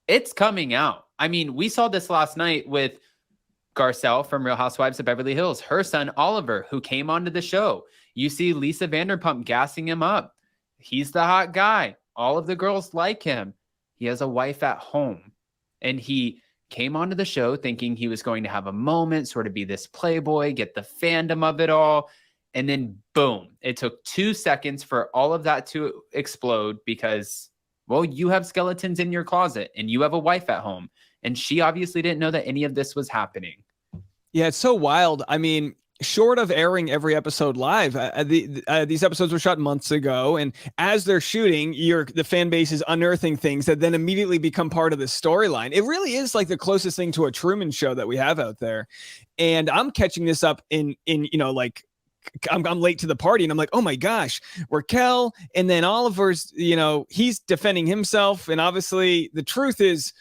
It's coming out. I mean, we saw this last night with Garcelle from Real Housewives of Beverly Hills, her son Oliver, who came onto the show. You see Lisa Vanderpump gassing him up. He's the hot guy. All of the girls like him. He has a wife at home. And he came onto the show thinking he was going to have a moment, sort of be this playboy, get the fandom of it all. And then boom, it took 2 seconds for all of that to explode because, well, you have skeletons in your closet and you have a wife at home. And she obviously didn't know that any of this was happening. Yeah, it's so wild. I mean, short of airing every episode live, these episodes were shot months ago, and as they're shooting, the fan base is unearthing things that then immediately become part of the storyline. It really is like the closest thing to a Truman Show that we have out there. And I'm catching this up in like I'm late to the party, and I'm like, oh my gosh, Raquel, and then Oliver's, he's defending himself, and obviously the truth is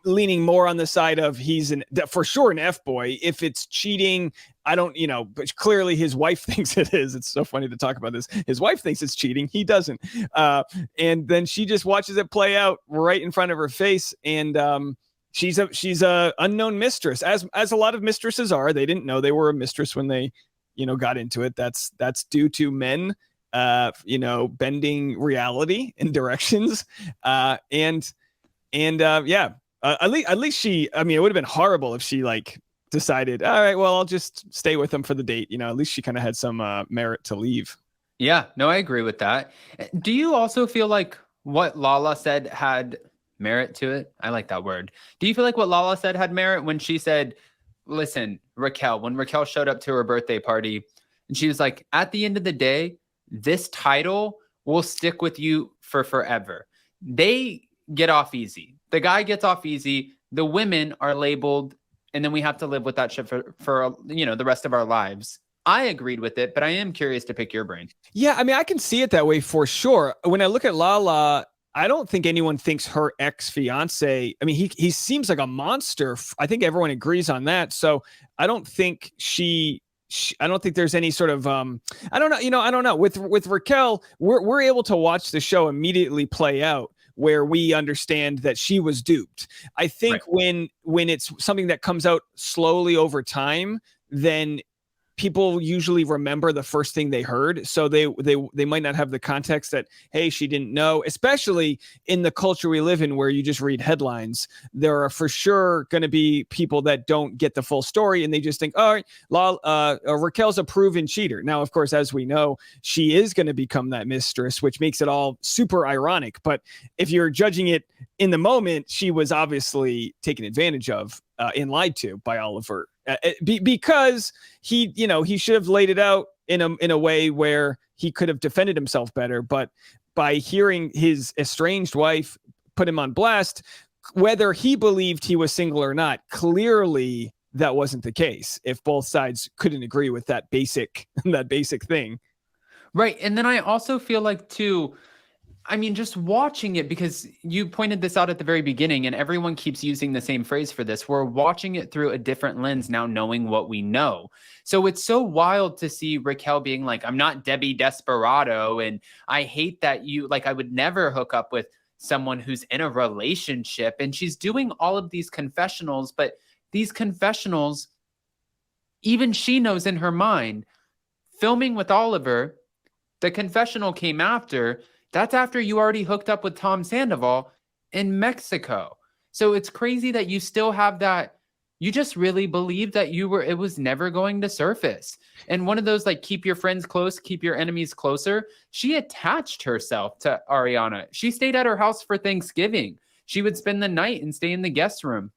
leaning more on the side of he's for sure an F-boy. If it's cheating, I don't, but clearly his wife thinks it is. It's so funny to talk about this. His wife thinks it's cheating. He doesn't. And then she just watches it play out right in front of her face. And she's a unknown mistress, as a lot of mistresses are. They didn't know they were a mistress when they, got into it. That's due to men, bending reality in directions. At least she, I mean, it would have been horrible if she decided, all right, well, I'll just stay with him for the date. At least she kind of had some merit to leave. Yeah, no, I agree with that. Do you also feel like what Lala said had merit to it? I like that word. Do you feel like what Lala said had merit when she said, listen, when Raquel showed up to her birthday party and she was like, at the end of the day, this title will stick with you for forever. They get off easy. The guy gets off easy. The women are labeled, and then we have to live with that shit for the rest of our lives. I agreed with it, but I am curious to pick your brain. Yeah, I mean, I can see it that way for sure. When I look at Lala, I don't think anyone thinks her ex-fiance, I mean, he seems like a monster. I think everyone agrees on that. So I don't think I don't think there's any sort of I don't know. With Raquel, we're able to watch the show immediately play out, where we understand that she was duped. I think when it's something that comes out slowly over time, then people usually remember the first thing they heard. So they might not have the context that, hey, she didn't know, especially in the culture we live in where you just read headlines. There are for sure going to be people that don't get the full story and they just think, all right, Raquel's a proven cheater. Now, of course, as we know, she is going to become that mistress, which makes it all super ironic. But if you're judging it in the moment, she was obviously taken advantage of and lied to by Oliver. Because he should have laid it out in a way where he could have defended himself better. But by hearing his estranged wife put him on blast, whether he believed he was single or not, clearly that wasn't the case. If both sides couldn't agree with that basic thing. Right. And then I also feel like too, I mean, just watching it, because you pointed this out at the very beginning and everyone keeps using the same phrase for this. We're watching it through a different lens now, knowing what we know. So it's so wild to see Raquel being like, I'm not Debbie Desperado. And I hate that I would never hook up with someone who's in a relationship. And she's doing all of these confessionals, but these confessionals, even she knows in her mind, filming with Oliver, the confessional came after. That's after you already hooked up with Tom Sandoval in Mexico. So it's crazy that you still have that. You just really believe that it was never going to surface. And one of those, keep your friends close, keep your enemies closer. She attached herself to Ariana. She stayed at her house for Thanksgiving. She would spend the night and stay in the guest room.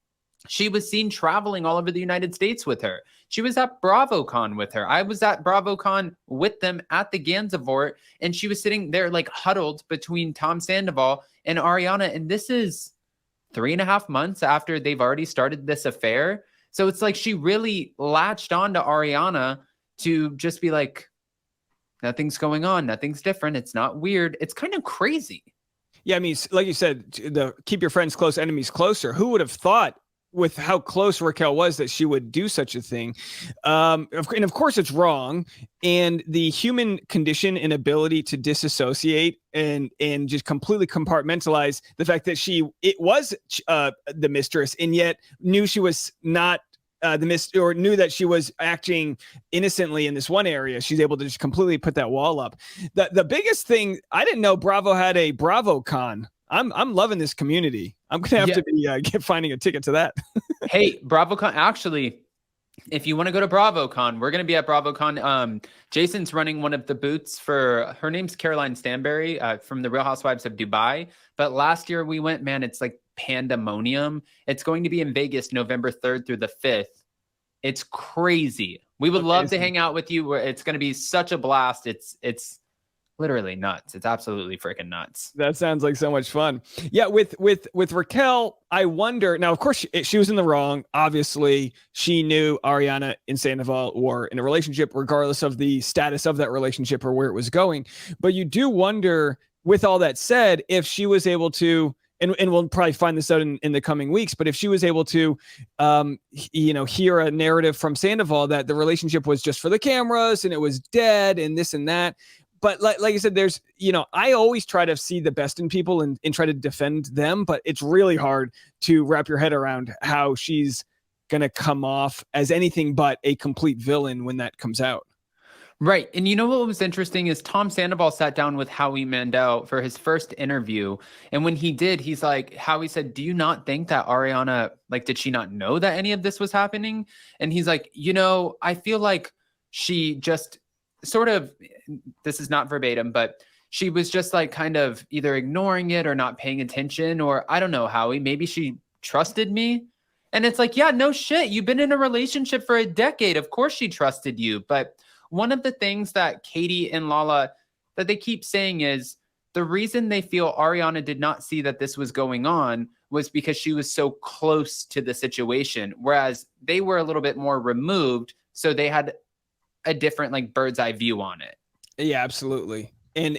She was seen traveling all over the United States with her. She was at BravoCon with her. I was at BravoCon with them at the Gansevoort, and she was sitting there huddled between Tom Sandoval and Ariana. And this is 3.5 months after they've already started this affair. So it's like she really latched on to Ariana to just be like, nothing's going on. Nothing's different. It's not weird. It's kind of crazy. Yeah, I mean, like you said, keep your friends close, enemies closer. Who would have thought with how close Raquel was that she would do such a thing. And of course it's wrong. And the human condition and ability to disassociate and just completely compartmentalize the fact that it was the mistress and yet knew she was not or knew that she was acting innocently in this one area. She's able to just completely put that wall up. The biggest thing, I didn't know Bravo had a BravoCon. I'm loving this community. I'm gonna have to be finding a ticket to that. Hey, BravoCon. Actually, if you want to go to BravoCon, we're gonna be at BravoCon. Jason's running one of the booths for her name's Caroline Stanberry from the Real Housewives of Dubai. But last year we went, man, it's like pandemonium. It's going to be in Vegas, November 3rd through the 5th. It's crazy. We would love to hang out with you. It's going to be such a blast. It's literally nuts. It's absolutely freaking nuts. That sounds like so much fun. Yeah, with Raquel, I wonder. Now, of course, she was in the wrong. Obviously, she knew Ariana and Sandoval were in a relationship, regardless of the status of that relationship or where it was going. But you do wonder, with all that said, if she was able to, and we'll probably find this out in the coming weeks, but if she was able to, hear a narrative from Sandoval that the relationship was just for the cameras and it was dead and this and that. But like I said, there's, I always try to see the best in people and try to defend them, but it's really hard to wrap your head around how she's going to come off as anything but a complete villain when that comes out. Right. And you know what was interesting is Tom Sandoval sat down with Howie Mandel for his first interview. And when he did, he's like, Howie said, do you not think that Ariana, did she not know that any of this was happening? And he's like, I feel like she just sort of, this is not verbatim, but she was just kind of either ignoring it or not paying attention, or I don't know, Howie, maybe she trusted me. And it's like, yeah, no shit. You've been in a relationship for a decade. Of course she trusted you. But one of the things that Katie and Lala, that they keep saying is the reason they feel Ariana did not see that this was going on was because she was so close to the situation, whereas they were a little bit more removed. So they had a different bird's eye view on it. Yeah, absolutely. And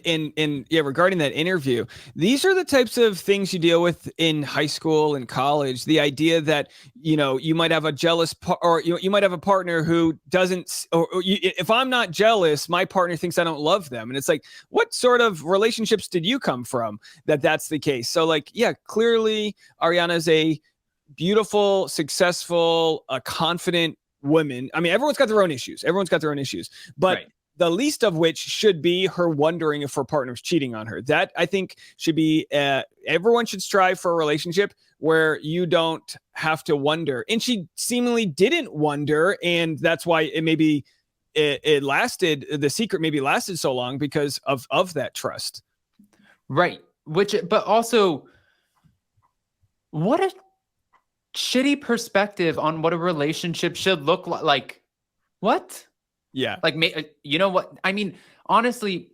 regarding that interview, these are the types of things you deal with in high school and college. The idea that, you might have a jealous or you might have a partner who doesn't, if I'm not jealous, my partner thinks I don't love them. And it's like, what sort of relationships did you come from that's the case? So clearly Ariana's a beautiful, successful, confident woman. I mean, everyone's got their own issues. But right. The least of which should be her wondering if her partner's cheating on her. That, I think, should be, everyone should strive for a relationship where you don't have to wonder. And she seemingly didn't wonder, and that's why it lasted, the secret maybe lasted so long because of that trust. Right. But also, what a shitty perspective on what a relationship should look like. What? Yeah. You know what? I mean, honestly,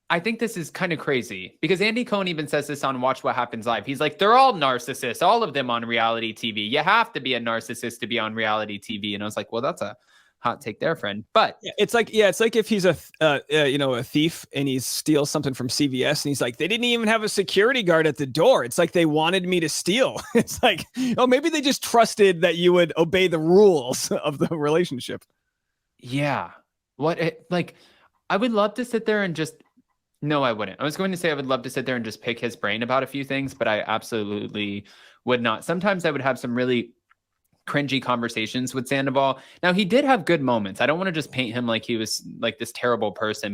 I think this is kind of crazy because Andy Cohen even says this on Watch What Happens Live. He's like, they're all narcissists, all of them on reality TV. You have to be a narcissist to be on reality TV. And I was like, well, that's a hot take there, friend. But it's like if he's a thief and he steals something from CVS and he's like, they didn't even have a security guard at the door. It's like they wanted me to steal. It's like, oh, maybe they just trusted that you would obey the rules of the relationship. Yeah. I would love to sit there and no, I wouldn't. I was going to say I would love to sit there and just pick his brain about a few things, but I absolutely would not. Sometimes I would have some really cringy conversations with Sandoval. Now, he did have good moments. I don't want to just paint him like he was this terrible person,